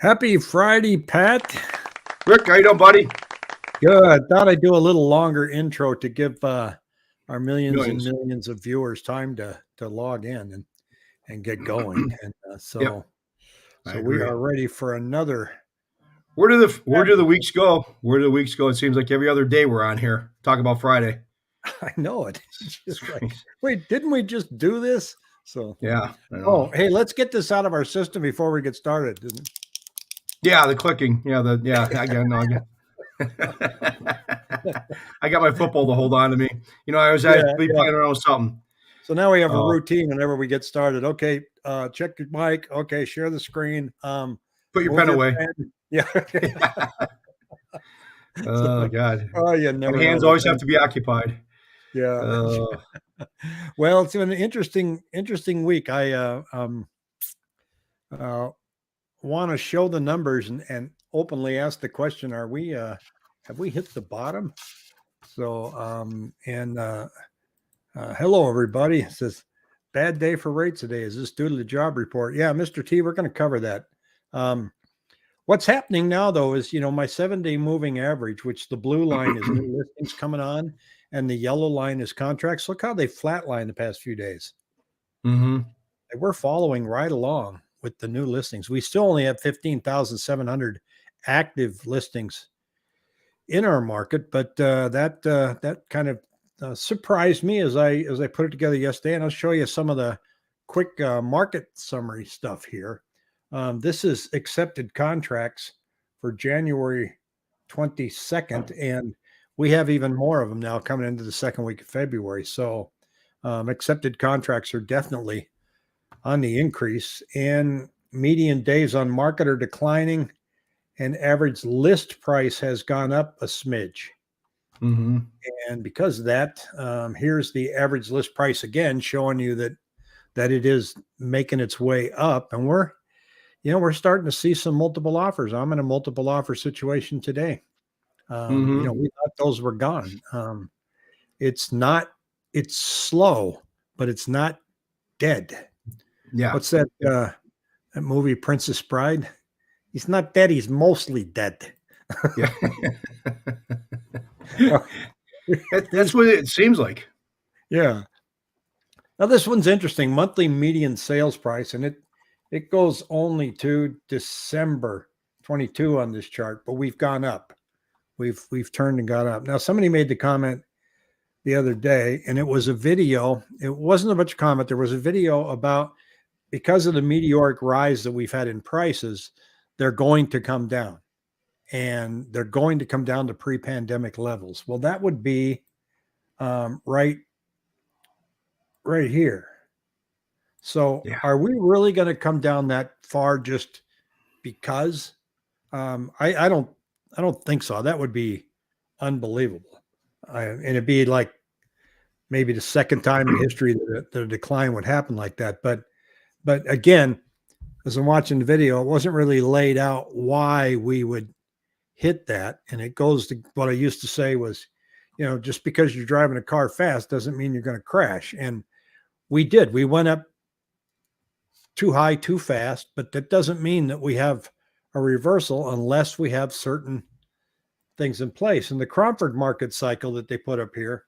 Happy Friday, Pat. Rick, how you doing, buddy? Good. Thought I'd do a little longer intro to give our millions and Millions. millions of viewers time to log in and get going. And Yep, I so we agree. are ready for another. Where do the weeks go? Where do the weeks go? It seems like every other day we're on here talking about Friday. I know it. It's It's just like, crazy. wait, didn't we just do this? So, Yeah, I know. oh, hey, let's get this out of our system before we get started. Yeah, the clicking. I got no, I got. I got my football to hold on to me. I was Yeah, be yeah. playing around with something. So now we have a Uh, routine whenever we get started. Okay, check your mic. Okay, share the screen. Put your Move pen away. pen. Yeah. Oh God, Oh, you my never know hands the always have thing. to be occupied. Yeah. Uh, Well, it's been an interesting week. I uh, want to show the numbers and openly ask the question: Are we have we hit the bottom? So hello everybody. It says bad day for rates today. Is this due to the job report? Yeah, Mr. T, we're going to cover that. What's happening now, though, is my 7-day moving average, which the blue line is new listings coming on, and the yellow line is contracts. Look how they flatlined the past few days. mm-hmm. We're following right along with the new listings. We still only have 15,700 active listings in our market, but that kind of surprised me as I put it together yesterday. And I'll show you some of the quick market summary stuff here. This is accepted contracts for January 22nd, and we have even more of them now coming into the second week of February. So accepted contracts are definitely on the increase, and median days on market are declining, and average list price has gone up a smidge. Mm-hmm. And because of that, here's the average list price again, showing you that it is making its way up, and we're starting to see some multiple offers. I'm in a multiple offer situation today. Mm-hmm. We thought those were gone. It's not. It's slow, but it's not dead. Yeah. What's that? That movie Princess Bride? He's not dead. He's mostly dead. Yeah. That's what it seems like. Yeah. Now this one's interesting. Monthly median sales price, and it goes only to December 22 on this chart, but we've gone up. We've turned and gone up. Now somebody made the comment the other day, and it was a video. It wasn't a bunch of comment. There was a video about because of the meteoric rise that we've had in prices, they're going to come down, and they're going to come down to pre-pandemic levels. Well, that would be right here. So Yeah. are we really going to come down that far just because? I don't think so. That would be unbelievable. And it'd be like maybe the second time in history that the decline would happen like that. But again, as I'm watching the video, it wasn't really laid out why we would hit that. And it goes to what I used to say was, just because you're driving a car fast doesn't mean you're going to crash. And we did. We went up too high, too fast, but that doesn't mean that we have a reversal unless we have certain things in place. And the Cromford market cycle that they put up here,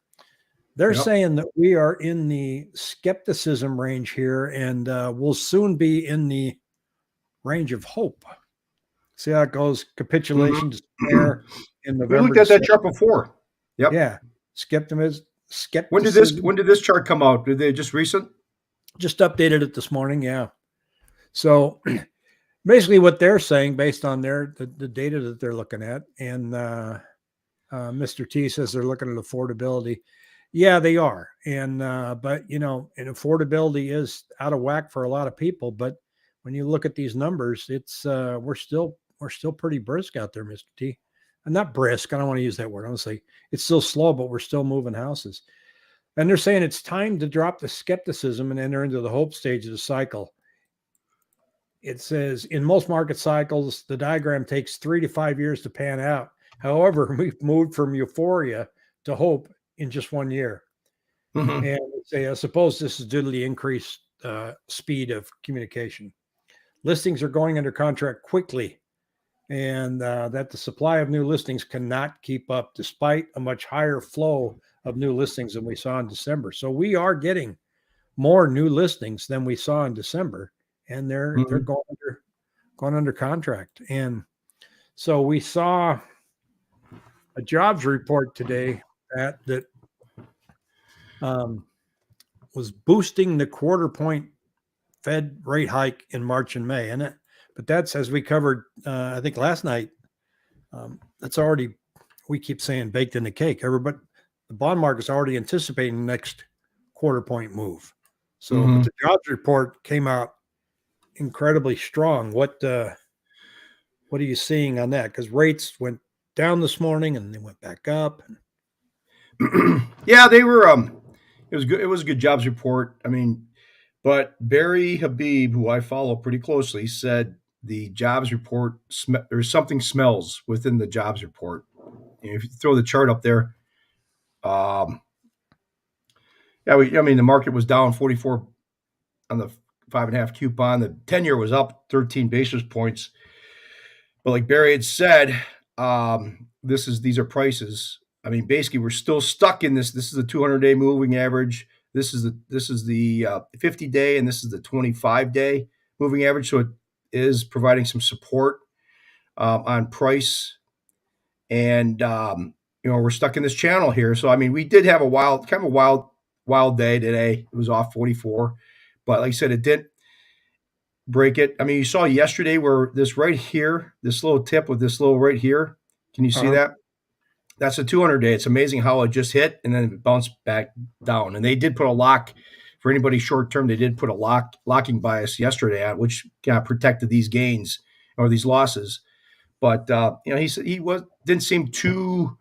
they're saying that we are in the skepticism range here, and we'll soon be in the range of hope. See how it goes? Capitulation, despair in November. We looked at that chart before. Yep. Yeah. Skepticism. When did this chart come out? Did they just recent? Just updated it this morning. Yeah. So basically what they're saying based on the data that they're looking at, and Mr. T says they're looking at affordability. Yeah, they are. And but and affordability is out of whack for a lot of people. But when you look at these numbers, it's we're still pretty brisk out there, Mr. T. And not brisk. I don't want to use that word. I want to say it's still slow, but we're still moving houses. And they're saying it's time to drop the skepticism and enter into the hope stage of the cycle. It says in most market cycles, the diagram takes 3 to 5 years to pan out. However, we've moved from euphoria to hope in just 1 year. Mm-hmm. And say, I suppose this is due to the increased speed of communication. Listings are going under contract quickly and that the supply of new listings cannot keep up despite a much higher flow of new listings than we saw in December. So we are getting more new listings than we saw in December, and they're Mhm. going under contract. And so we saw a jobs report today that um, was boosting the quarter point Fed rate hike in March and May, and but that's, as we covered, I think last night. That's already, we keep saying, baked in the cake. Everybody, the bond market's already anticipating the next quarter point move. So, but Mhm. the jobs report came out incredibly strong. What are you seeing on that? Because rates went down this morning and they went back up. Yeah, they were. It was good. It was a good jobs report. I mean, but Barry Habib, who I follow pretty closely, said the jobs report there's something smells within the jobs report. And if you throw the chart up there, um, yeah, I mean the market was down 44 on the 5.5 coupon. The 10-year was up 13 basis points. But like Barry had said, these are prices. I mean, basically, we're still stuck in this. This is the 200-day moving average. This is the 50-day, and this is the 25-day moving average. So it is providing some support on price, and we're stuck in this channel here. So I mean, we did have wild day today. It was off 44, but like I said, it did break it. I mean, you saw yesterday where this right here, this little tip with this little right here. Can you see Uh-huh. that? That's a 200-day. It's amazing how it just hit and then it bounced back down. And they did put a lock for anybody short term. They did put a locking bias yesterday on, which protected these gains or these losses. But he didn't seem too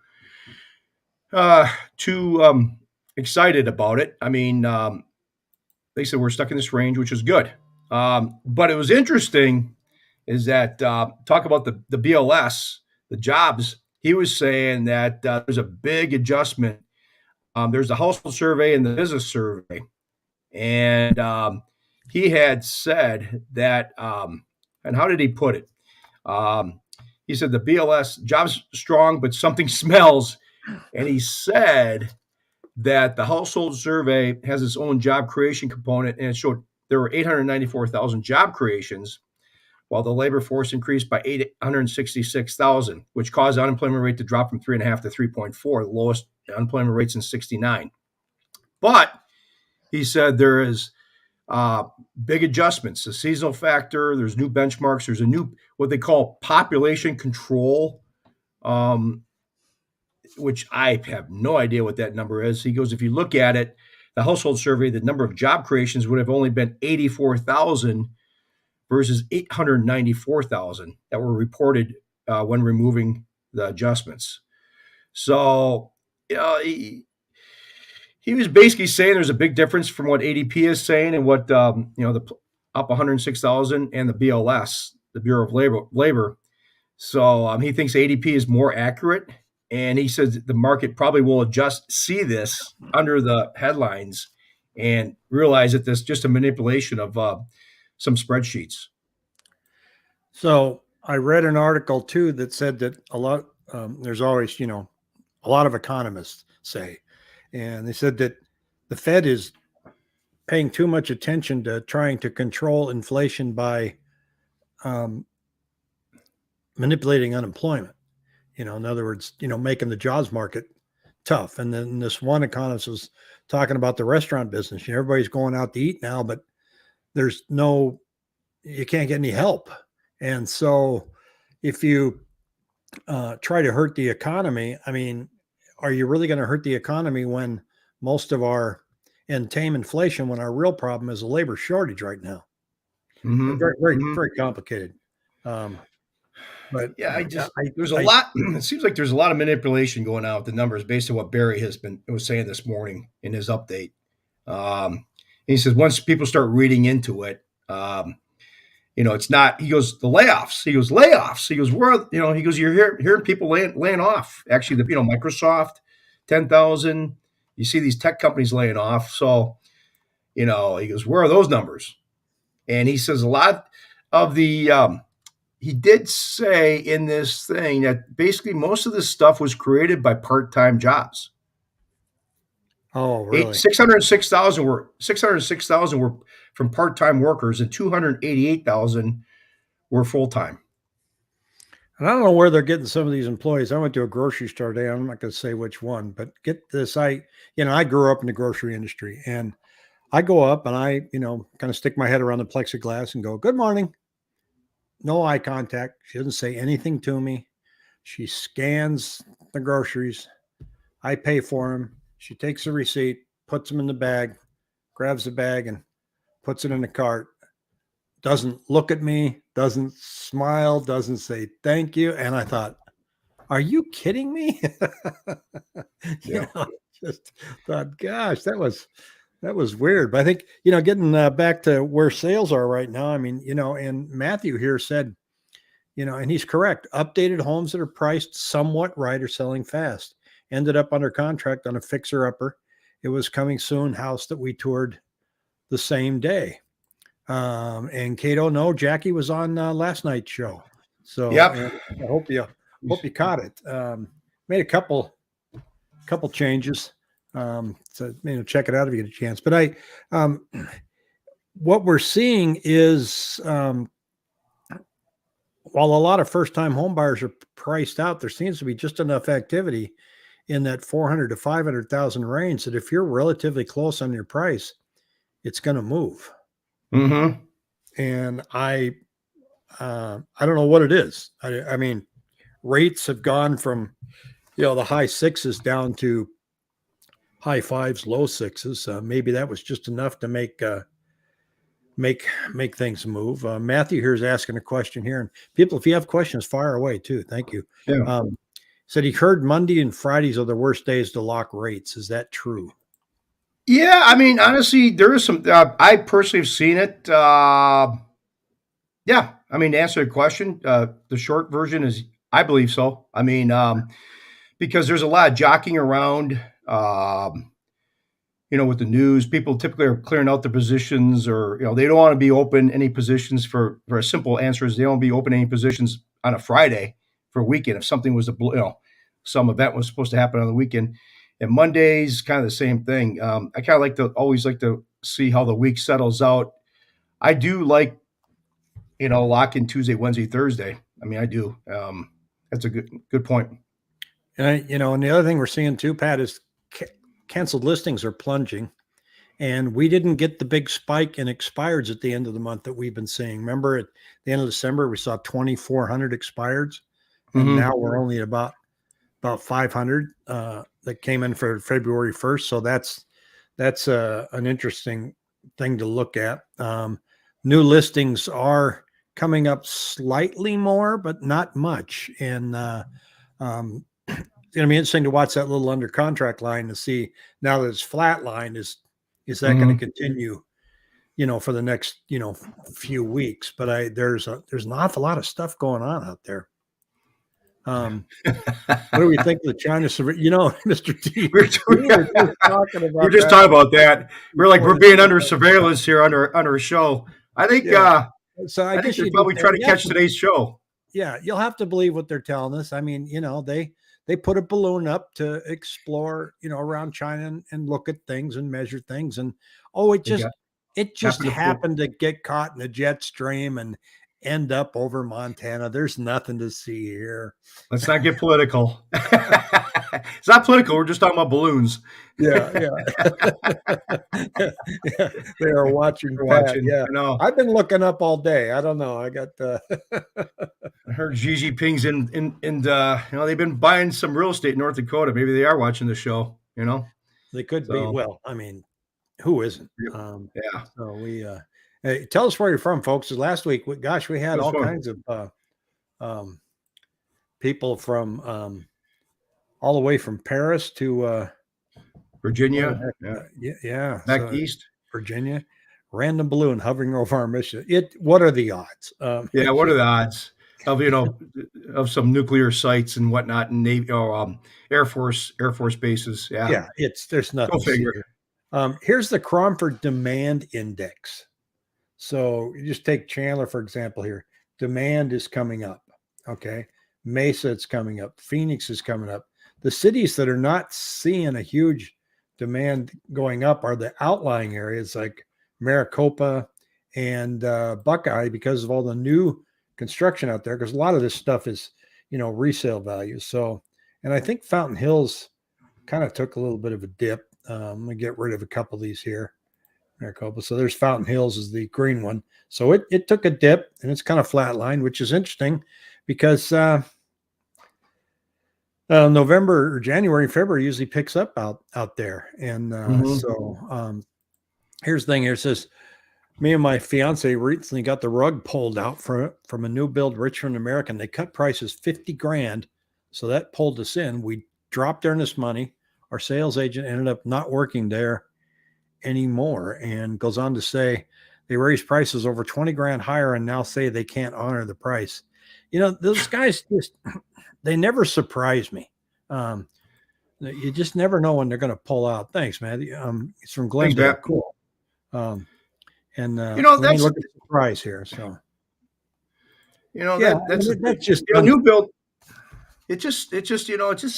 excited about it. I mean, they said we're stuck in this range, which is good. But it was interesting is that talk about the BLS, the jobs. He was saying that there's a big adjustment. There's the household survey and the business survey, and he had said that. And how did he put it? Um, he said the BLS jobs strong, but something smells. And he said that the household survey has its own job creation component, and it showed there were 894,000 job creations, while the labor force increased by 866,000, which caused the unemployment rate to drop from 3.5 to 3.4, the lowest unemployment rates in 69. But he said there is big adjustments, the seasonal factor, there's new benchmarks, there's a new, what they call population control, um, which I have no idea what that number is. He goes, if you look at it, the household survey, the number of job creations would have only been 84,000 versus 894,000 that were reported when removing the adjustments. So, he was basically saying there's a big difference from what ADP is saying and what the up 106,000 and the BLS, the Bureau of Labor. So he thinks ADP is more accurate, and he says the market probably will see this under the headlines and realize that this is just a manipulation of some spreadsheets. So I read an article too that said that there's always, a lot of economists say, and they said that the Fed is paying too much attention to trying to control inflation by um, manipulating unemployment. In other words, making the jobs market tough. And then this one economist was talking about the restaurant business. Everybody's going out to eat now, but you can't get any help. And so if you try to hurt the economy, I mean, are you really going to hurt the economy when most of and tame inflation when our real problem is a labor shortage right now? Mm-hmm. Very, very, Mm-hmm. very complicated. Um, but Yeah, there's a I, lot. It seems like there's a lot of manipulation going on with the numbers based on what Barry was saying this morning in his update. He says once people start reading into it, it's not. He goes the layoffs. He goes layoffs. He goes he goes you're hearing people laying off. Actually, Microsoft, 10,000. You see these tech companies laying off. So he goes, where are those numbers? And he says a lot of the he did say in this thing that basically most of this stuff was created by part-time jobs. Oh, really? 606,000 were from part-time workers, and 288,000 were full-time. And I don't know where they're getting some of these employees. I went to a grocery store today. I'm not going to say which one, but get this. I grew up in the grocery industry, and I go up and I, kind of stick my head around the plexiglass and go, "Good morning." No eye contact. She doesn't say anything to me. She scans the groceries. I pay for them. She takes the receipt, puts them in the bag, grabs the bag, and puts it in the cart. Doesn't look at me, doesn't smile, doesn't say thank you. And I thought, are you kidding me? you Yeah. know, just thought, gosh, that was weird. But I think, getting back to where sales are right now, I mean, and Matthew here said, and he's correct. Updated homes that are priced somewhat right are selling fast. Ended up under contract on a fixer upper. It was coming soon house that we toured the same day. And Cato, no, Jackie was on last night's show. So Yep. and I hope you caught it. Made a couple changes. So check it out if you get a chance. But what we're seeing is while a lot of first-time home buyers are priced out, there seems to be just enough activity in that 400 to 500,000 range that if you're relatively close on your price, it's going to move. Mm-hmm. And I don't know what it is. I mean, rates have gone from the high sixes down to high fives, low sixes. Maybe that was just enough to make things move. Matthew here is asking a question here, and people, if you have questions, fire away too. Thank you. Yeah. Said he heard Monday and Fridays are the worst days to lock rates. Is that true? Yeah, I mean, honestly, there is some. I personally have seen it. Yeah, I mean, to answer your question, the short version is I believe so. I mean, because there's a lot of jockeying around. With the news, people typically are clearing out their positions, or they don't want to be open any positions for a simple answer is they don't be open any positions on a Friday for a weekend if something was some event was supposed to happen on the weekend. And Mondays, kind of the same thing. I kind of always like to see how the week settles out. I do like lock in Tuesday, Wednesday, Thursday. I mean, I do. That's a good point. And the other thing we're seeing too, Pat, is canceled listings are plunging, and we didn't get the big spike in expireds at the end of the month that we've been seeing. Remember, at the end of December, we saw 2,400 expireds, and now we're only at about 500 that came in for February 1st. So that's an interesting thing to look at. New listings are coming up slightly more, but not much, and it's going to be interesting to watch that little under contract line to see now that it's flat line is that going to continue, for the next, few weeks. But there's an awful lot of stuff going on out there. What do we think of the China survey? Mr. T, we were just talking about that. We're being under surveillance here under a show. I think so I guess they're probably trying to catch today's show. Yeah, you'll have to believe what they're telling us. I mean, they put a balloon up to explore, around China and look at things and measure things. And it just happened to get caught in a jet stream and end up over Montana. There's nothing to see here. Let's not get political. It's not political. We're just talking about balloons. Yeah. They are watching. Yeah, I know. I've been looking up all day. I don't know. I got. I heard Xi Jinping's in they've been buying some real estate in North Dakota. Maybe they are watching the show. They could be. Well, I mean, who isn't? Yeah. So we. Hey, tell us where you're from, folks. Last week, we had all kinds of people from all the way from Paris to Virginia. Back east. Virginia. Random balloon hovering over our mission. What are the odds? What are the odds of of some nuclear sites and whatnot, and Navy or Air Force bases? Yeah. There's nothing. Go figure. Here's the Cromford Demand Index. So you just take Chandler, for example, here. demand is coming up. Okay. Mesa is coming up. Phoenix is coming up. The cities that are not seeing a huge demand going up are the outlying areas like Maricopa and Buckeye, because of all the new construction out there. Because a lot of this stuff is, resale value. So, and I think Fountain Hills kind of took a little bit of a dip. Let me get rid of a couple of these here. Maricopa. So there's Fountain Hills is the green one. So it took a dip and it's kind of flatlined, which is interesting because November or January, February usually picks up out there. And here's the thing here. It says, me and my fiance recently got the rug pulled out from a new build Richmond American. They cut prices 50 grand. So that pulled us in. We dropped earnest money. Our sales agent ended up not working there anymore, and goes on to say they raised prices over 20 grand higher and now say they can't honor the price. Those guys they never surprise me. You just never know when they're going to pull out. Thanks, man. It's from Glendale. Thanks, cool. And let me that's look at the price here. So that's just new build. It just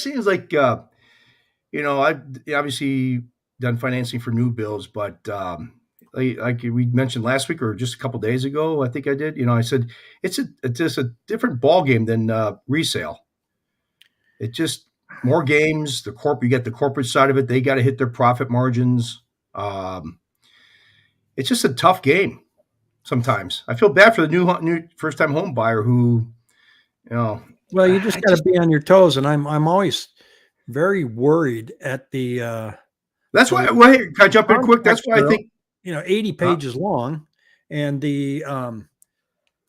seems like I've obviously done financing for new builds, but like we mentioned last week or just a couple of days ago, I think I did. I said it's just a different ball game than resale. It just more games. You get the corporate side of it. They got to hit their profit margins. It's just a tough game. Sometimes I feel bad for the new first time home buyer who, well, you just got to be on your toes, and I'm always very worried at the. That's why. Well, hey, can I jump in quick? That's why I think 80 pages long, and the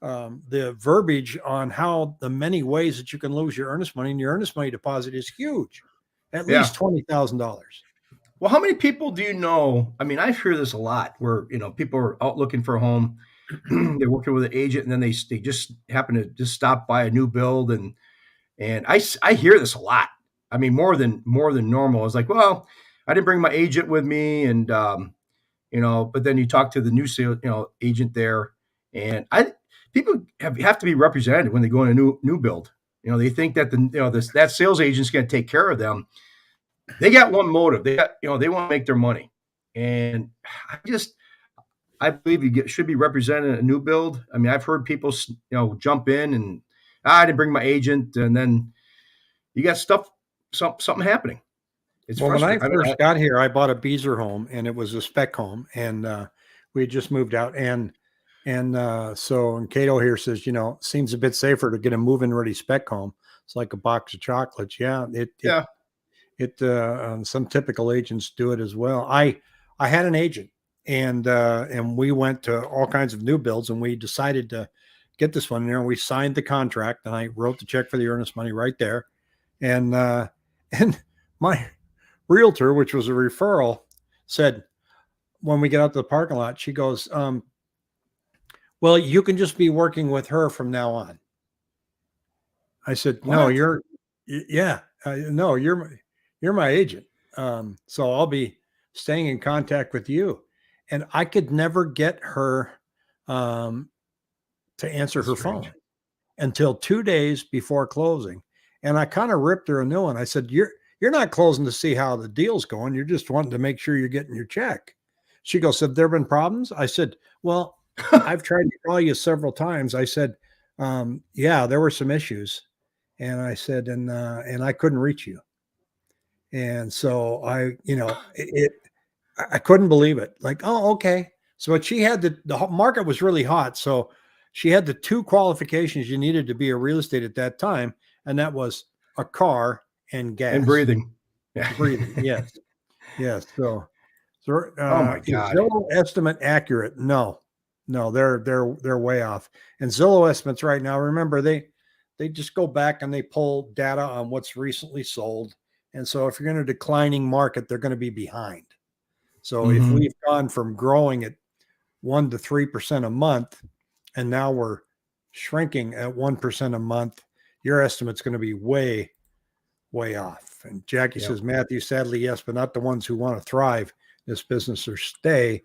verbiage on how the many ways that you can lose your earnest money, and your earnest money deposit is huge, at least $20,000. Well, how many people do you know? I mean, I hear this a lot where people are out looking for a home, they're working with an agent, and then they just happen to just stop by a new build, and I hear this a lot. I mean, more than normal. It's like, well, I didn't bring my agent with me, and but then you talk to the new sale, agent there, and people have to be represented when they go in a new build. They think that that sales agent's going to take care of them. They got one motive. They want to make their money, and I believe you should be represented in a new build. I mean, I've heard people jump in and I didn't bring my agent, and then you got something happening. When I first got here, I bought a Beezer home, and it was a spec home, and we had just moved out, and Cato here says, seems a bit safer to get a move-in ready spec home. It's like a box of chocolates. Yeah, some typical agents do it as well. I had an agent, and we went to all kinds of new builds, and we decided to get this one. We signed the contract, and I wrote the check for the earnest money right there, and my realtor, which was a referral, said when we get out to the parking lot, she goes, well, you can just be working with her from now on. I said, no, you're my agent. So I'll be staying in contact with you. And I could never get her to answer her phone until 2 days before closing. And I kind of ripped her a new one. I said, you're not closing to see how the deal's going. You're just wanting to make sure you're getting your check. She goes, have there been problems? I said, well, I've tried to call you several times. I said, yeah, there were some issues. And I said, and I couldn't reach you. And so I couldn't believe it. Like, oh, okay. So but she had the market was really hot. So she had the two qualifications you needed to be a real estate at that time. And that was a car and gas. And breathing. Yeah. Breathing. Yes. Yes. So oh my God. Is Zillow estimate accurate? No, they're way off. And Zillow estimates right now, remember, they just go back and they pull data on what's recently sold. And so if you're in a declining market, they're going to be behind. So if we've gone from growing at 1 to 3% a month, and now we're shrinking at 1% a month, your estimate's going to be way, way off. And Jackie says, Matthew, sadly, yes, but not the ones who want to thrive in this business or stay.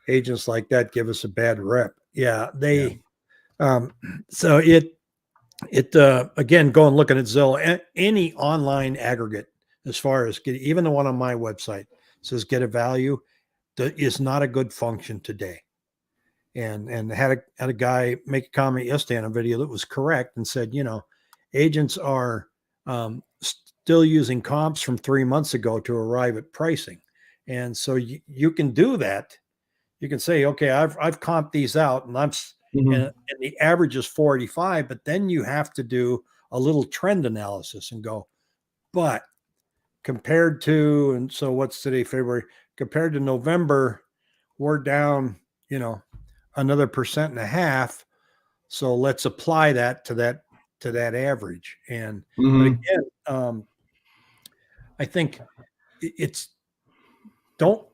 Agents like that give us a bad rep. Yeah, Um, so again, going looking at Zillow, any online aggregate, as far as even the one on my website says get a value, that is not a good function today. And had a guy make a comment yesterday on a video that was correct and said, agents are still using comps from 3 months ago to arrive at pricing, and so you can do that. You can say, okay, I've comped these out, and Mm-hmm. and the average is 485, but then you have to do a little trend analysis and go, but compared to, and so what's today, February, compared to November, we're down, another 1.5%. So let's apply that to that average. But Mm-hmm. again, I think it's don't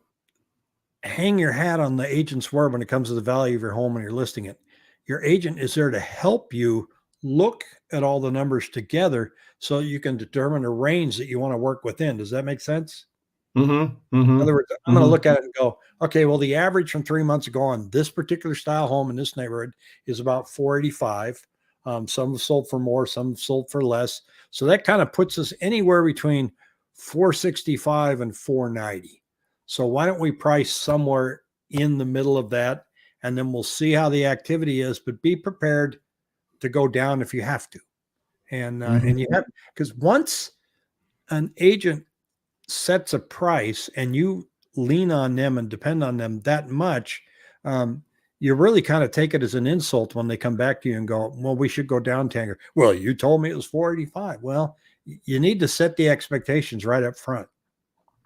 hang your hat on the agent's word when it comes to the value of your home when you're listing it. Your agent is there to help you look at all the numbers together so you can determine a range that you want to work within. Does that make sense? Mm-hmm. In Mm-hmm. other words, I'm going to Mm-hmm. look at it and go, okay, well, the average from 3 months ago on this particular style home in this neighborhood is about 485. Some have sold for more, some have sold for less. So that kind of puts us anywhere between 465 and 490. So why don't we price somewhere in the middle of that, and then we'll see how the activity is, but be prepared to go down if you have to. And you Mm-hmm. have, because once an agent sets a price and you lean on them and depend on them that much, um, you really kind of take it as an insult when they come back to you and go, well, we should go down Tanger. Well, you told me it was 485. Well, you need to set the expectations right up front.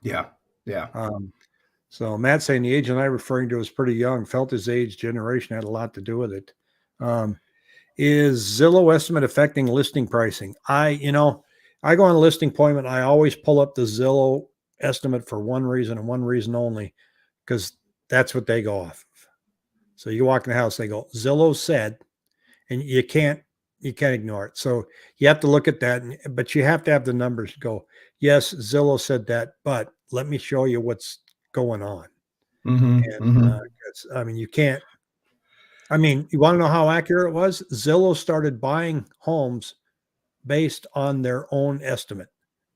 Yeah. Yeah. Um, so Matt's saying the agent I'm referring to is pretty young, felt his age, generation had a lot to do with it. Um, is Zillow estimate affecting listing pricing? I go on a listing appointment. I always pull up the Zillow estimate for one reason and one reason only, because that's what they go off of. So you walk in the house, they go, Zillow said, and you can't ignore it. So you have to look at that, but you have to have the numbers go, yes, Zillow said that, but let me show you what's going on. Mm-hmm. And Mm-hmm. I mean, you can't. I mean, you want to know how accurate it was? Zillow started buying homes based on their own estimate.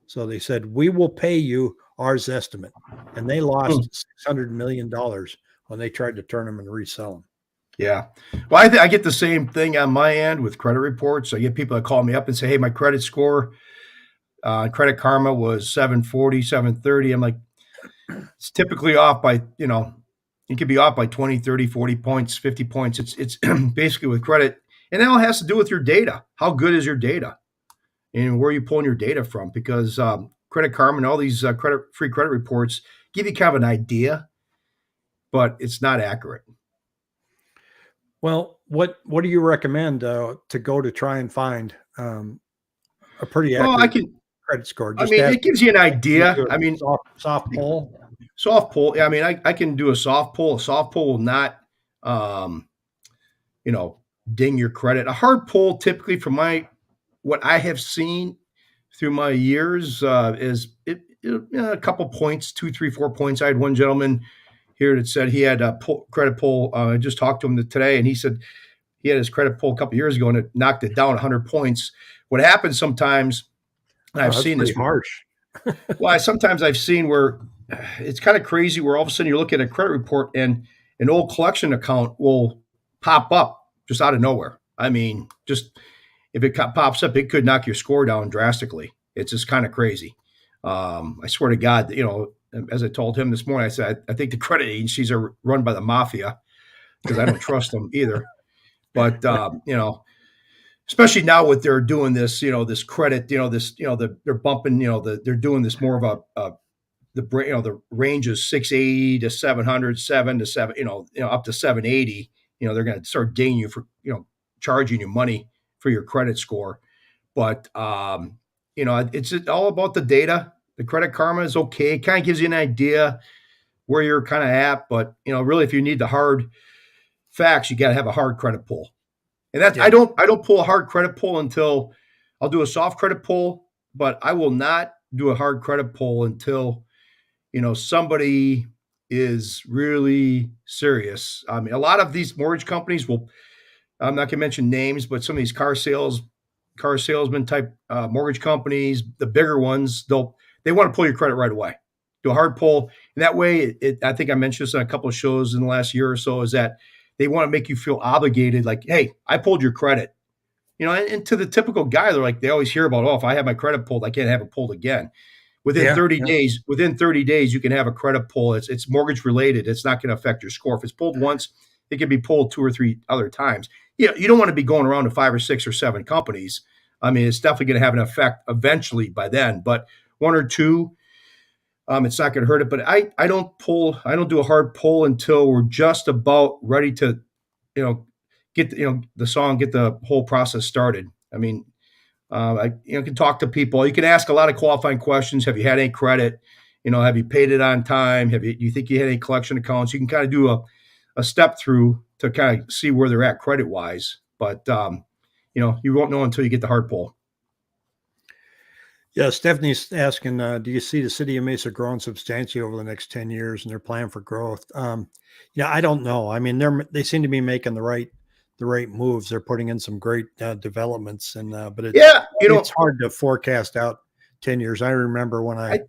So they said, we will pay you ours estimate. And they lost $600 million when they tried to turn them and resell them. Yeah. Well, I get the same thing on my end with credit reports. I get people that call me up and say, hey, my credit score, Credit Karma was 740, 730. I'm like, it's typically off by, it could be off by 20, 30, 40 points, 50 points. It's basically with credit. And that all has to do with your data. How good is your data? And where are you pulling your data from? Because Credit Karma and all these free credit reports give you kind of an idea, but it's not accurate. Well, what do you recommend to go to try and find a pretty Well, I accurate can, credit score? I Just mean, ask it gives you an you idea. do a I mean, soft poll. soft pull. I mean, I can do a soft pull. A soft pull will not, um, you know, ding your credit. A hard pull, typically, from what I have seen through my years, is a couple points, 2, 3, 4 points. I had one gentleman here that said he had a credit pull. I just talked to him today, and he said he had his credit pull a couple years ago, and it knocked it down 100 points. What happens sometimes, and I've Oh, that's seen pretty this. harsh. Well, sometimes I've seen where it's kind of crazy where all of a sudden you're looking at a credit report and an old collection account will pop up just out of nowhere. I mean, just if it pops up, it could knock your score down drastically. It's just kind of crazy. I swear to God, as I told him this morning, I said, I think the credit agencies are run by the mafia because I don't trust them either. But, especially now what they're doing this, this credit, they're bumping, they're doing this more of the range is 680 to 700, 7 to 7, up to 780. They're going to start dinging you for, charging you money for your credit score. But, it's all about the data. The Credit Karma is okay. It kind of gives you an idea where you're kind of at. But, really, if you need the hard facts, you got to have a hard credit pull. And that's Yeah. I don't pull a hard credit pull until I'll do a soft credit pull, but I will not do a hard credit pull until somebody is really serious. I mean, a lot of these mortgage companies will I'm not going to mention names, but some of these car salesman type mortgage companies, the bigger ones, they want to pull your credit right away. Do a hard pull, and that way, I think I mentioned this on a couple of shows in the last year or so. Is that they want to make you feel obligated, like, hey, I pulled your credit. And to the typical guy, they're like, they always hear about, oh, if I have my credit pulled, I can't have it pulled again. Within Yeah, 30 yeah. days, you can have a credit pull. It's mortgage related. It's not going to affect your score. If it's pulled once, it can be pulled 2 or 3 other times. You don't want to be going around to 5 or 6 or 7 companies. I mean, it's definitely going to have an effect eventually by then, but one or two, it's not going to hurt it. But I don't do a hard pull until we're just about ready to, you know, get the whole process started. I mean, can talk to people. You can ask a lot of qualifying questions. Have you had any credit? Have you paid it on time? Do you think you had any collection accounts? You can kind of do a step through to kind of see where they're at credit wise. But you won't know until you get the hard pull. Yeah, Stephanie's asking, do you see the city of Mesa growing substantially over the next 10 years and their plan for growth? Yeah, I don't know. I mean, they seem to be making the right moves. They're putting in some great developments, but Yeah, it's hard to forecast out 10 years. I remember when I I,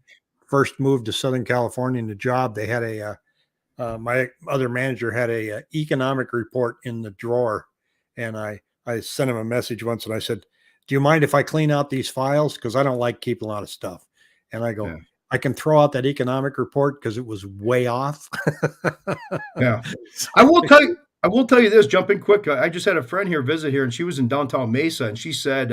first moved to Southern California in the job, they had my other manager had a economic report in the drawer, and I sent him a message once and I said, "Do you mind if I clean out these files? Because I don't like keeping a lot of stuff." And I go, yeah, "I can throw out that economic report because it was way off." yeah. I So, will tell you. I will tell you this. Jump in quick. I just had a friend here visit here, and she was in downtown Mesa, and she said,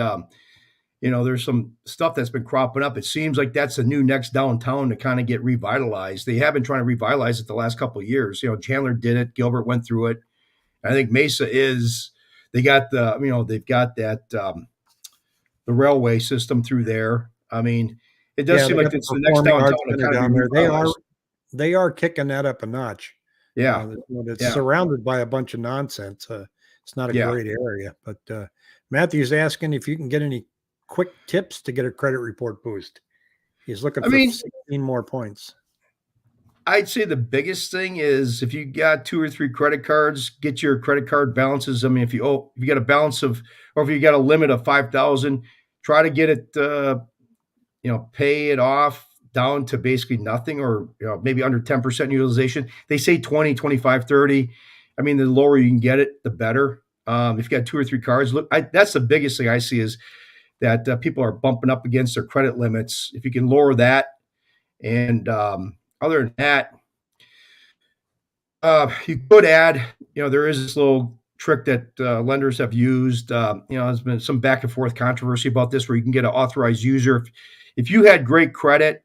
there's some stuff that's been cropping up. It seems like that's a new next downtown to kind of get revitalized. They have been trying to revitalize it the last couple of years. Chandler did it. Gilbert went through it. I think Mesa is. They've got that the railway system through there. I mean, it does yeah, seem they like got the it's the next Performing downtown Arts to Center kind of be down there. They are revitalized. they are kicking that up a notch. Yeah, It's yeah, surrounded by a bunch of nonsense. It's not a yeah. great area. But Matthew's asking if you can get any quick tips to get a credit report boost. He's looking I for mean, 16 more points. I'd say the biggest thing is if you got 2 or 3 credit cards, get your credit card balances. I mean, if you got a balance of, or if you got a limit of 5,000, try to get it, pay it off down to basically nothing, or maybe under 10% utilization. They say 20, 25, 30. I mean, the lower you can get it, the better. If you got 2 or 3 cards, that's the biggest thing I see is that people are bumping up against their credit limits. If you can lower that, and other than that, you could add, there is this little trick that lenders have used. There's been some back and forth controversy about this where you can get an authorized user. If you had great credit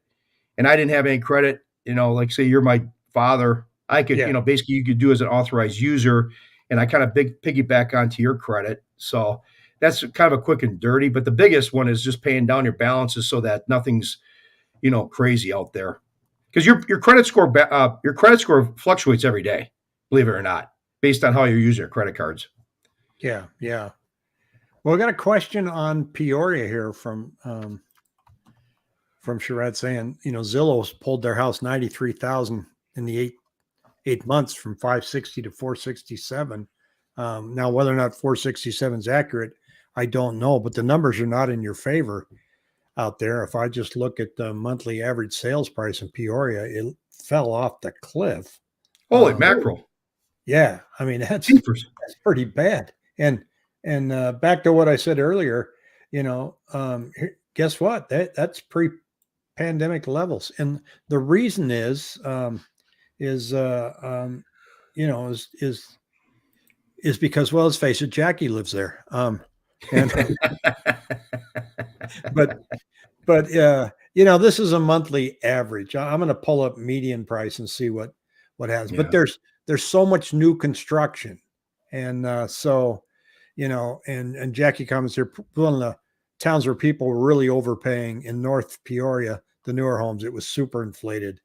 and I didn't have any credit, like say you're my father, I could, Yeah. basically you could do as an authorized user and I kind of piggyback onto your credit. So that's kind of a quick and dirty. But the biggest one is just paying down your balances so that nothing's, crazy out there. Because your credit score fluctuates every day, believe it or not, based on how you're using your credit cards. Yeah. Yeah. Well, I got a question on Peoria here from Sherrod saying, Zillow's pulled their house 93,000 in the eight months from 560 to 467. Now, whether or not 467 is accurate, I don't know, but the numbers are not in your favor out there. If I just look at the monthly average sales price in Peoria, it fell off the cliff. Holy Um, mackerel. yeah, I mean Jeepers. that's pretty bad. And back to what I said earlier, guess what? That's pre-pandemic levels, and the reason is you know is because, well, let's face it, Jackie lives there. And but this is a monthly average. I'm going to pull up median price and see what has. But Yeah. there's so much new construction, and so and Jackie comments here. One of the towns where people were really overpaying in North Peoria, the newer homes, it was super inflated.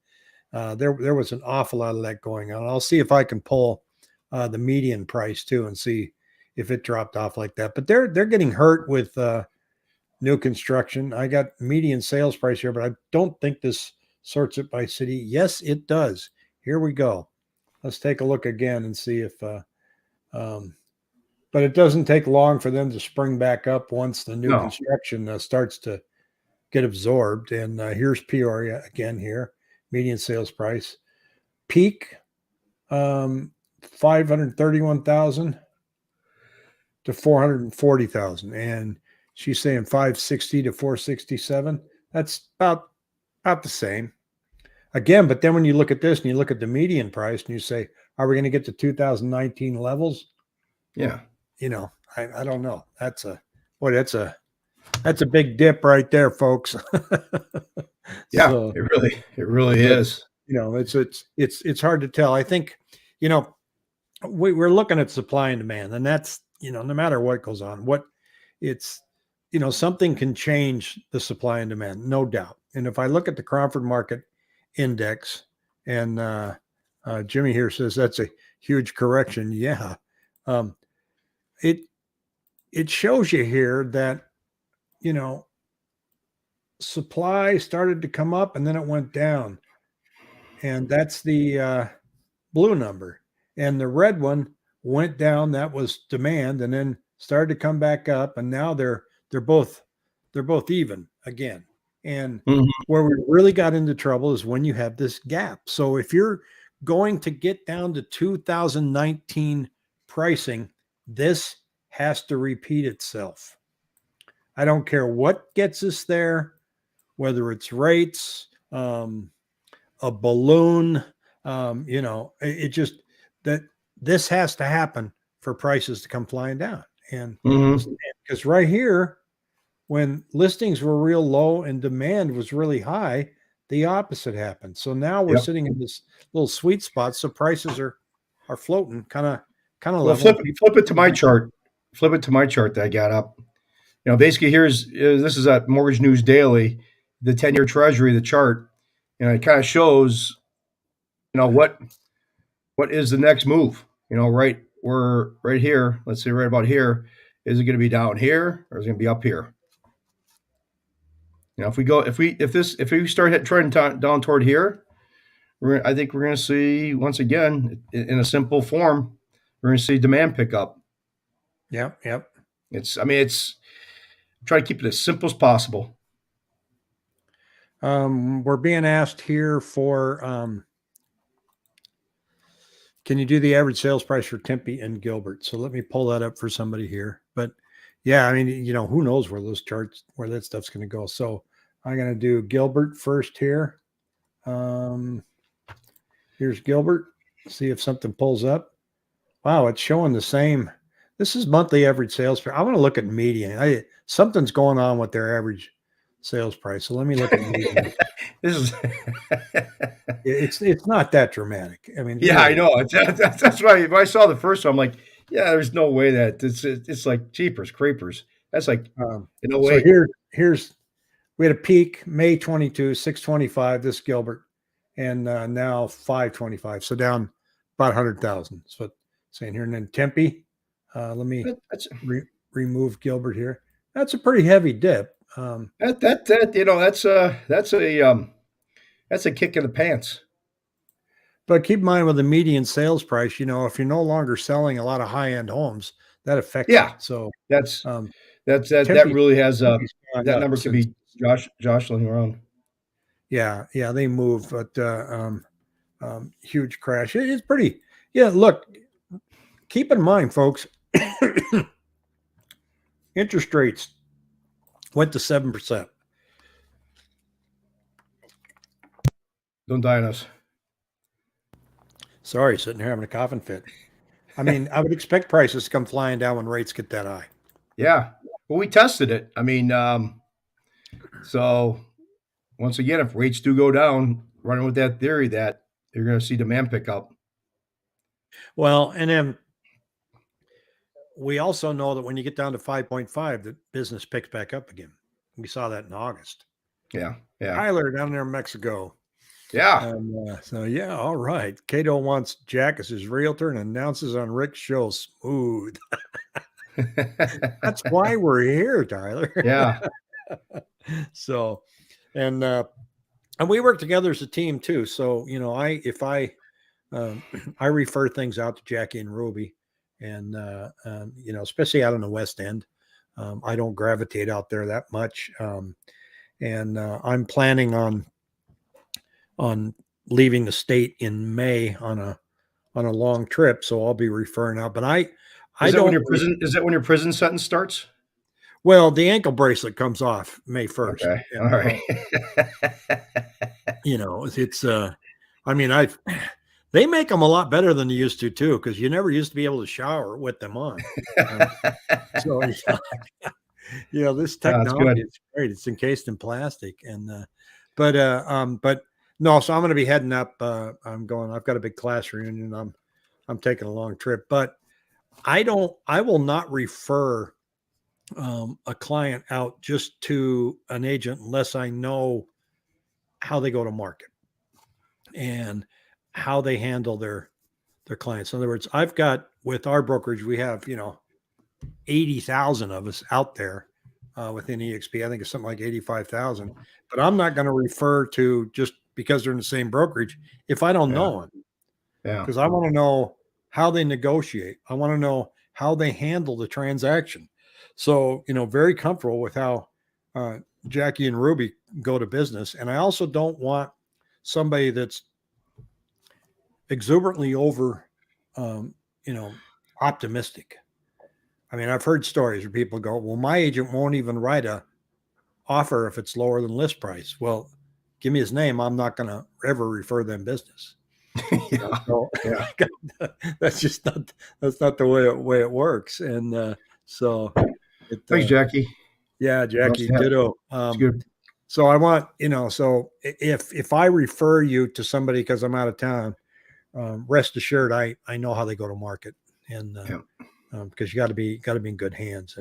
There was an awful lot of that going on. I'll see if I can pull the median price too and see if it dropped off like that. But they're getting hurt with new construction. I got median sales price here, but I don't think this sorts it by city. Yes, it does. Here we go. Let's take a look again and see if um, but it doesn't take long for them to spring back up once the new No. construction starts to get absorbed. And here's Peoria again here, median sales price. Peak, 531,000 to 440,000. And she's saying 560 to 467. That's about the same. Again, but then when you look at this and you look at the median price and you say, are we going to get to 2019 levels? Yeah. I don't know. That's a big dip right there, folks. Yeah. So, It really but, is. it's hard to tell. I think, we're looking at supply and demand, and that's, no matter what goes on, it's, something can change the supply and demand, no doubt. And if I look at the Cromford Market Index, and Jimmy here says that's a huge correction. Yeah. Um, it shows you here that, you know, supply started to come up and then it went down. And that's the blue number. And the red one went down. That was demand, and then started to come back up. And now they're both even again. And Mhm. where we really got into trouble is when you have this gap. So if you're going to get down to 2019 pricing, this has to repeat itself. I don't care what gets us there, whether it's rates, a balloon, it just that this has to happen for prices to come flying down. And Mhm. because right here, when listings were real low and demand was really high, the opposite happened. So now we're Yep. sitting in this little sweet spot. So prices are floating kind of Well, level. And people, flip it to my chart. Flip it to my chart that I got up. Basically, this is at Mortgage News Daily, the 10-year Treasury, the chart. It kind of shows, what is the next move. We're right here. Let's say right about here. Is it going to be down here or is it going to be up here? If we start trending down toward here, I think we're going to see once again in a simple form, we're going to see demand pick up. Yep. It's try to keep it as simple as possible. We're being asked here for can you do the average sales price for Tempe and Gilbert? So let me pull that up for somebody here. But yeah, I mean, who knows where those charts, where that stuff's going to go. So I'm going to do Gilbert first here. Here's Gilbert. See if something pulls up. Wow, it's showing the same. This is monthly average sales price. I want to look at median. Something's going on with their average sales price. So let me look at median. This is It's not that dramatic. I mean, yeah, I really. know. That's why when I saw the first one, I'm like, yeah, there's no way that it's like jeepers creepers. That's like no So way. here's we had a peak May 22, 625. This Gilbert, and now 525. So down about 100,000. That's what I'm saying here. And then Tempe. Let me That's remove Gilbert here. That's a pretty heavy dip. that's a kick in the pants. But keep in mind with the median sales price, if you're no longer selling a lot of high end homes, that affects it. Yeah, So that's um, that Tempe, really has Tempe's gone that up number could since. be jostling around. Yeah, they move, but huge crash. It's pretty. Yeah, look, keep in mind, folks, interest rates went to 7%. Don't die on us. Sorry, sitting here having a coughing fit. I mean, I would expect prices to come flying down when rates get that high. Yeah. Well, we tested it. So once again, if rates do go down, running with that theory that you're going to see demand pick up. Well, and then we also know that when you get down to 5.5, the business picks back up again. We saw that in August. Yeah. Yeah. Tyler down there in Mexico. Yeah. So yeah, all right. Cato wants Jack as his realtor and announces on Rick's show smooth. That's why we're here, Tyler. Yeah. So, and we work together as a team too. So, I refer things out to Jackie and Ruby, and especially out in the West End. I don't gravitate out there that much, and I'm planning on leaving the state in May on a long trip, so I'll be referring out. But I Is that when don't. your prison? Is that when your prison sentence starts? Well, the ankle bracelet comes off May 1st, Okay, all and right. it's I mean, I they make them a lot better than they used to too, because you never used to be able to shower with them on. Uh, so this That's technology good. is great. It's encased in plastic, and but no. So I'm going to be heading up. I'm going. I've got a big class reunion. I'm taking a long trip, but I don't. I will not refer a client out just to an agent unless I know how they go to market and how they handle their clients. In other words, I've got with our brokerage, we have 80,000 of us out there within EXP. I think it's something like 85,000. But I'm not going to refer to just because they're in the same brokerage if I don't Yeah, know them, yeah. because I want to know how they negotiate. I want to know how they handle the transaction. So, very comfortable with how uh, Jackie and Ruby go to business. And I also don't want somebody that's exuberantly over, um, you know, optimistic. I mean, I've heard stories where people go, "Well, my agent won't even write a offer if it's lower than list price." Well, give me his name. I'm not going to ever refer them business. Yeah, So yeah. that's just not the way it works. And so it Thanks, Jackie. yeah, Nice Jackie, to have. ditto. It's good. So I want so if I refer you to somebody because I'm out of town, rest assured I know how they go to market, and Yeah. because you got to be in good hands.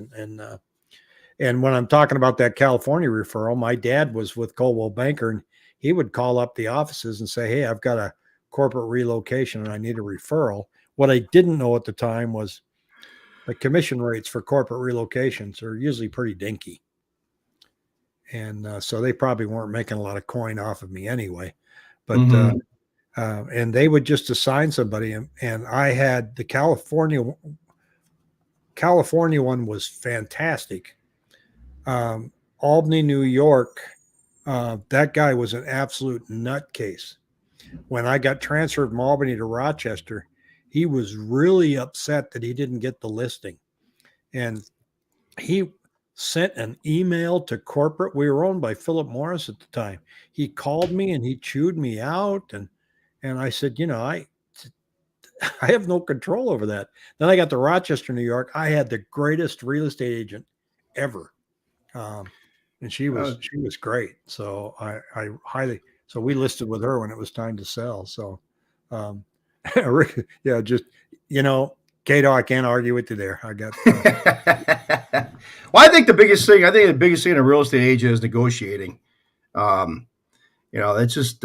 And when I'm talking about that California referral, my dad was with Coldwell Banker, and he would call up the offices and say, "Hey, I've got a corporate relocation and I need a referral." What I didn't know at the time was the commission rates for corporate relocations are usually pretty dinky, and so they probably weren't making a lot of coin off of me anyway. But Hmm. and they would just assign somebody, and I had the California one was fantastic. Um, Albany, New York, that guy was an absolute nutcase. When I got transferred from Albany to Rochester, he was really upset that he didn't get the listing. And he sent an email to corporate. We were owned by Philip Morris at the time. He called me and he chewed me out. And I said, I have no control over that. Then I got to Rochester, New York. I had the greatest real estate agent ever. Um, and she was great. So I highly so we listed with her when it was time to sell. So yeah, just Cato, I can't argue with you there. I got Well, I think the biggest thing in a real estate agent is negotiating. Um, that's just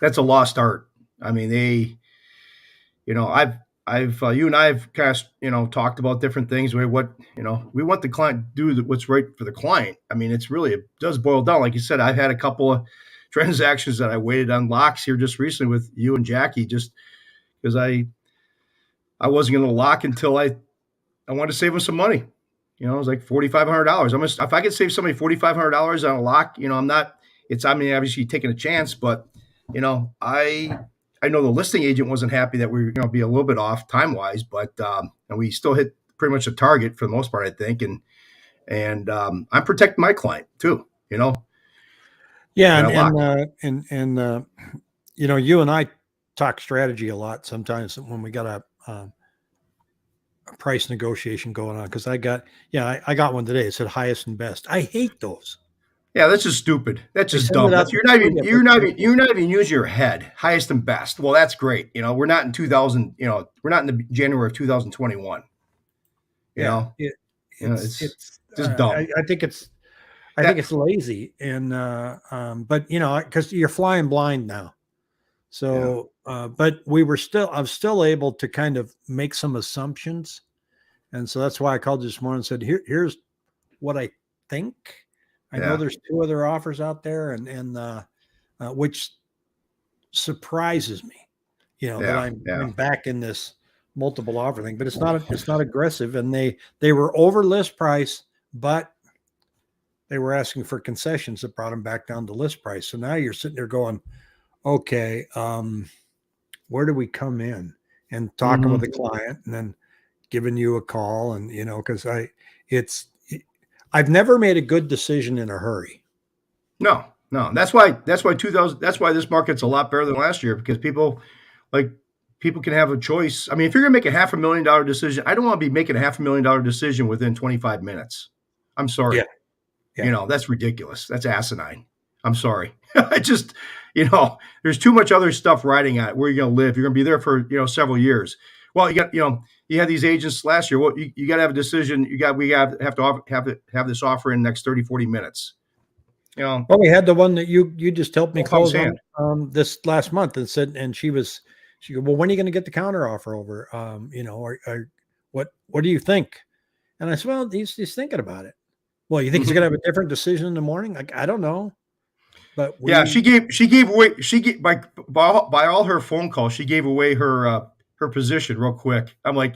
that's a lost art. I mean, I've you and I have kind of talked about different things. We want the client to do what's right for the client. I mean, it does boil down. Like you said, I've had a couple of transactions that I waited on locks here just recently with you and Jackie, just because I wasn't going to lock until I wanted to save them some money. It was like $4,500. If I could save somebody $4,500 on a lock, I'm not. I mean, obviously taking a chance, but I know the listing agent wasn't happy that we were going to be a little bit off time wise, but and we still hit pretty much a target for the most part, I think, and I'm protecting my client too. yeah, Got a lock. you and I talk strategy a lot sometimes when we got a price negotiation going on because I got one today. It said highest and best. I hate those. Yeah, that's just stupid. That's They just send it dumb. out That's to screw you, but you're not even using your head. Highest and best. Well, that's great. We're not in 2000. We're not in the January of 2021. yeah, It's it's just dumb. I think That it's lazy, and but because you're flying blind now. yeah So, but I was still able to kind of make some assumptions, and so that's why I called you this morning and said, here's what I think. I know yeah there's two other offers out there, and which surprises me, that yeah I'm yeah back in this multiple offer thing, but it's not aggressive. And they were over list price, but they were asking for concessions that brought them back down to list price. So now you're sitting there going, okay, where do we come in? And talking with the client and then giving you a call. And, cause I've never made a good decision in a hurry. No. That's why 2000. That's why this market's a lot better than last year, because people can have a choice. I mean, if you're going to make a $500,000 decision, I don't want to be making a $500,000 decision within 25 minutes. I'm sorry. Yeah. Yeah. That's ridiculous. That's asinine. I'm sorry. I just, there's too much other stuff riding on it. Where you're going to live. You're going to be there for, several years. Well, you had these agents last year. Well, you got to have a decision. We have to have this offer in the next 30, 40 minutes. Well, we had the one that you just helped me close hand. on this last month, and said, and she go, well, when are you going to get the counter offer over? What do you think? And I said, well, he's thinking about it. Well, you think he's going to have a different decision in the morning? Like, I don't know. But she gave away by all her phone calls, she gave away her position real quick. I'm like,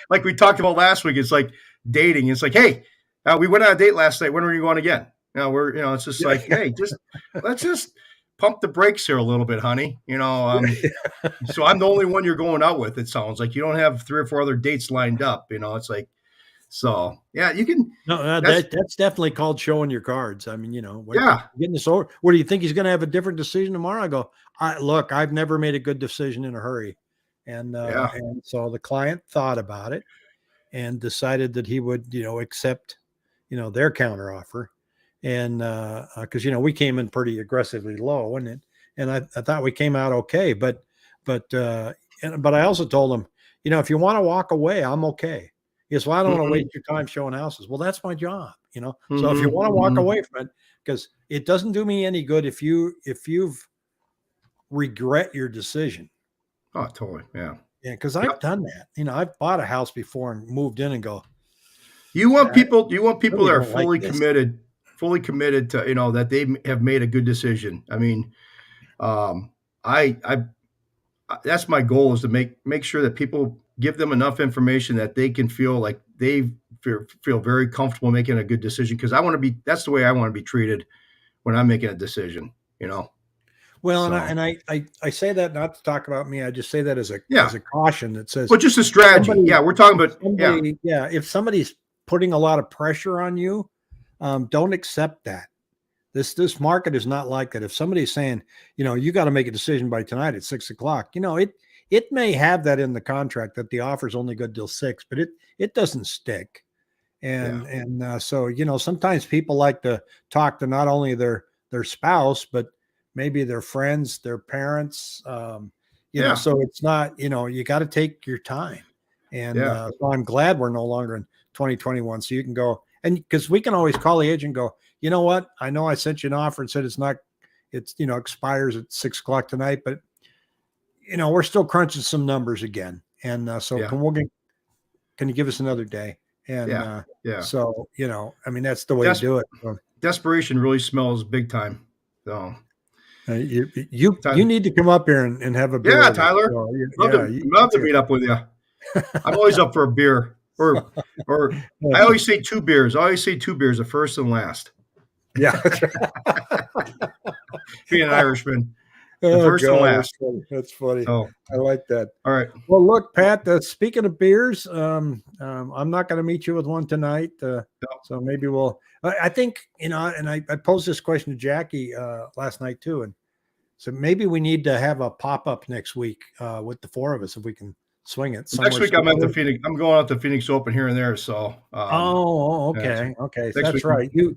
like we talked about last week, it's like dating. It's like, hey, we went on a date last night. When are you going again? Now it's just like, hey, let's just pump the brakes here a little bit, honey. So I'm the only one you're going out with. It sounds like you don't have 3 or 4 other dates lined up. It's like, so yeah, you can. No, that's definitely called showing your cards. I mean, getting this over. What do you think he's going to have a different decision tomorrow? I go, look, I've never made a good decision in a hurry, and so the client thought about it and decided that he would, accept, their counter offer, and because we came in pretty aggressively low, and I thought we came out okay, but I also told him, if you want to walk away, I'm okay. Yes, well, I don't want to waste your time showing houses. Well, that's my job, So if you want to walk away from it, because it doesn't do me any good if you've regret your decision. Oh, totally. Yeah. Yeah, because I've done that. I've bought a house before and moved in and go. You want people that are fully committed to, that they have made a good decision. I mean, that's my goal, is to make sure that people, give them enough information that they can feel like they feel very comfortable making a good decision. Because that's the way I want to be treated when I'm making a decision, Well, so. and I say that not to talk about me. I just say that as a caution that says, well, just a strategy. We're talking about if somebody's putting a lot of pressure on you, don't accept that. This market is not like that. If somebody's saying, you got to make a decision by tonight at 6:00, it may have that in the contract that the offer is only good till 6, but it doesn't stick. And so, sometimes people like to talk to not only their spouse, but maybe their friends, their parents, so it's not, you got to take your time. And so I'm glad we're no longer in 2021. So you can go, and because we can always call the agent and go, you know what? I know I sent you an offer and said it's expires at 6:00 tonight, but we're still crunching some numbers again. And so can you give us another day? And so, I mean, that's the way to do it. So, desperation really smells big time. So you need to come up here and have a beer. Yeah, Tyler. So, love to meet up with you. I'm always up for a beer. Or I always say 2 beers. The first and last. Yeah. Being an Irishman. The first and last. That's funny. Oh. I like that. All right. Well, look, Pat, speaking of beers, I'm not going to meet you with one tonight. So maybe I think, and I posed this question to Jackie last night too. And so maybe we need to have a pop-up next week with the 4 of us, if we can swing it. Next week I'm at the Phoenix. I'm going out to Phoenix Open here and there. So. Okay. Okay. So that's right. You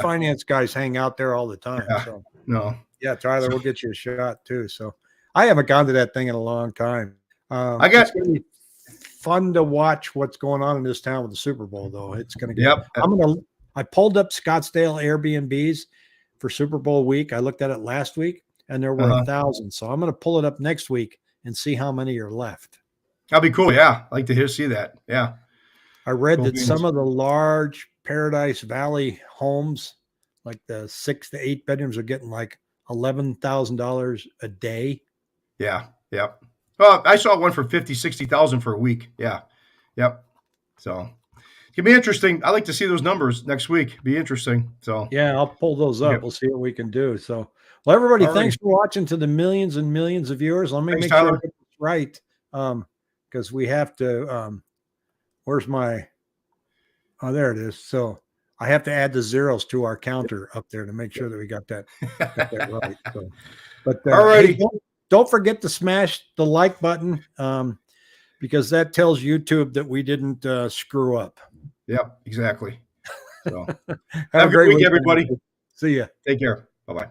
finance guys hang out there all the time. Yeah. So. No. Yeah, Tyler, we'll get you a shot too. So I haven't gone to that thing in a long time. It's going to be fun to watch what's going on in this town with the Super Bowl, though. It's going to get. I pulled up Scottsdale Airbnbs for Super Bowl week. I looked at it last week, and there were 1,000. So I'm going to pull it up next week and see how many are left. That'd be cool. Yeah, I'd like to see that. Yeah. I read that some of the large Paradise Valley homes, like the 6 to 8 bedrooms, are getting like $11,000 a day. Yeah. Yep. Oh, I saw one for 50, 60,000 for a week. Yeah. Yep. So it can be interesting. I like to see those numbers next week. Be interesting. So, Yeah, I'll pull those up. yep. We'll see what we can do. So, well, everybody, All right. thanks for watching to the millions and millions of viewers. Let me Thanks, make sure I Tyler. get this right. Because we have to where's my oh, there it is. So I have to add the zeros to our counter up there to make sure that we got that right. So, but All hey, righty. don't forget to smash the like button because that tells YouTube that we didn't screw up. Yep, exactly. So Have have a a good great week, weekend. everybody. See ya. Take care. Bye bye.